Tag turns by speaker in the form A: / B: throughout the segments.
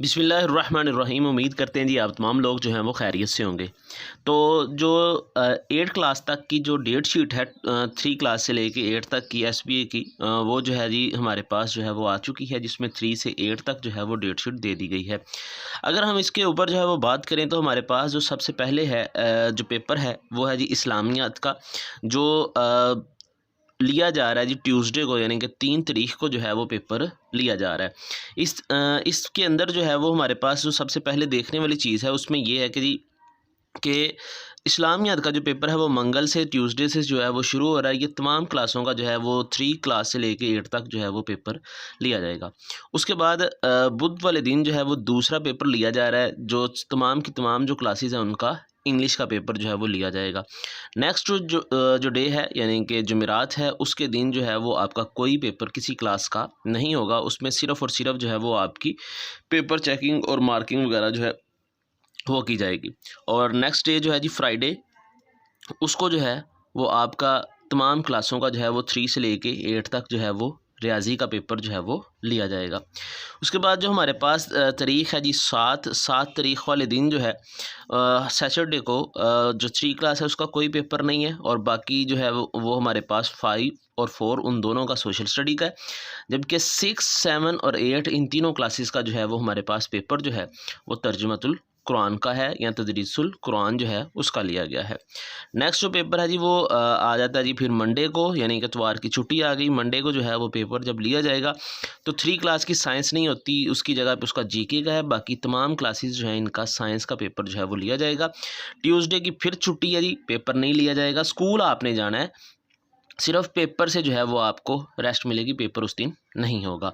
A: बिस्मिल्लाहिर्रहमानिर्रहीम। उम्मीद करते हैं जी आप तमाम लोग जो हैं वो खैरियत से होंगे। तो जो 8 क्लास तक की जो डेट शीट है 3 क्लास से लेके 8 तक की एसबीए की वो जो है जी हमारे पास जो है वो आ चुकी है, जिसमें 3 से 8 तक जो है वो डेट शीट दे दी गई है। अगर हम इसके ऊपर जो है वो बात करें तो हमारे पास जो सबसे पहले है जो पेपर है वो है जी इस्लामियात का, जो लिया जा रहा है जी ट्यूसडे को, यानी कि 3 तारीख को जो है वो पेपर लिया जा रहा है। इसके अंदर जो है वो हमारे पास जो सबसे पहले देखने वाली चीज़ है उसमें ये है कि जी कि इस्लामियात का जो पेपर है वो मंगल से ट्यूसडे से जो है वो शुरू हो रहा है। ये तमाम क्लासों का जो है वो 3 क्लास से लेके 8 तक जो है वो पेपर लिया जाएगा। उसके बाद बुध वाले दिन जो है वो दूसरा पेपर लिया जा रहा है, जो तमाम की तमाम जो क्लासेस हैं उनका इंग्लिश का पेपर जो है वो लिया जाएगा। नेक्स्ट जो डे है यानी कि जुमेरात है, उसके दिन जो है वो आपका कोई पेपर किसी क्लास का नहीं होगा। उसमें सिर्फ़ और सिर्फ जो है वो आपकी पेपर चेकिंग और मार्किंग वगैरह जो है वो की जाएगी। और नेक्स्ट डे जो है जी फ्राइडे, उसको जो है वो आपका तमाम क्लासों का जो है वो 3 से लेके 8 तक जो है वो रियाज़ी का पेपर जो है वो लिया जाएगा। उसके बाद जो हमारे पास तारीख़ है जी 7 तारीख़ वाले दिन जो है सैटरडे को जो 3 क्लास है उसका कोई पेपर नहीं है, और बाकी जो है वो हमारे पास 5 और 4 उन दोनों का सोशल स्टडी का है। जबकि 6, 7 और 8 इन तीनों क्लासेस का जो है वो हमारे पास पेपर जो है वो तर्जुमतुल कुरान का है या तदरीसुल कुरान जो है उसका लिया गया है। नेक्स्ट जो पेपर है जी वो आ जाता है जी फिर मंडे को, यानी कि इतवार की छुट्टी आ गई। मंडे को जो है वो पेपर जब लिया जाएगा तो 3 क्लास की साइंस नहीं होती, उसकी जगह पे उसका जीके का है। बाकी तमाम क्लासेस जो है इनका साइंस का पेपर जो है वो लिया जाएगा। ट्यूसडे की फिर छुट्टी है जी, पेपर नहीं लिया जाएगा। स्कूल आपने जाना है, सिर्फ पेपर से जो है वो आपको रेस्ट मिलेगी, पेपर उस दिन नहीं होगा।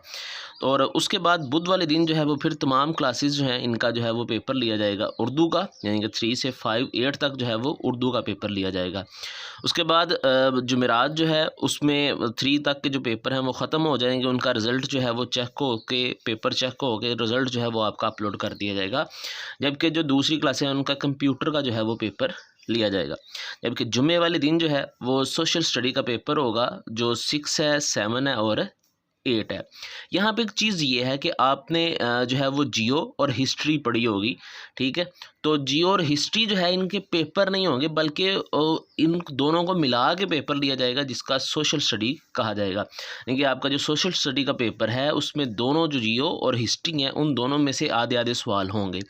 A: और उसके बाद बुध वाले दिन जो है वो फिर तमाम क्लासेस जो हैं इनका जो है वो पेपर लिया जाएगा उर्दू का, यानी कि 3 से 5, 8 तक जो है वो उर्दू का पेपर लिया जाएगा। उसके बाद जुमेरात जो है उसमें 3 तक के जो पेपर हैं वो ख़त्म हो जाएंगे। उनका रिज़ल्ट जो है वो चेक हो के, पेपर चेक हो के रिज़ल्ट जो है वो आपका अपलोड कर दिया जाएगा। जबकि जो दूसरी क्लासें हैं उनका कंप्यूटर का जो है वो पेपर लिया जाएगा। जबकि जुम्मे वाले दिन जो है वो सोशल स्टडी का पेपर होगा, जो 6 है, 7 है और 8 है। यहाँ पे एक चीज़ ये है कि आपने जो है वो जियो और हिस्ट्री पढ़ी होगी, ठीक है। तो जियो और हिस्ट्री जो है इनके पेपर नहीं होंगे, बल्कि इन दोनों को मिला के पेपर लिया जाएगा, जिसका सोशल स्टडी कहा जाएगा। यानी कि आपका जो सोशल स्टडी का पेपर है उसमें दोनों जो जियो और हिस्ट्री हैं उन दोनों में से आधे आधे सवाल होंगे।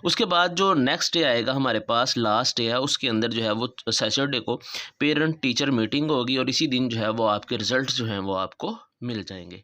A: उसके बाद जो नेक्स्ट डे आएगा हमारे पास, लास्ट डे है, उसके अंदर जो है वो सैटरडे को पेरेंट टीचर मीटिंग होगी, और इसी दिन जो है वो आपके रिज़ल्ट जो हैं वो आपको मिल जाएंगे।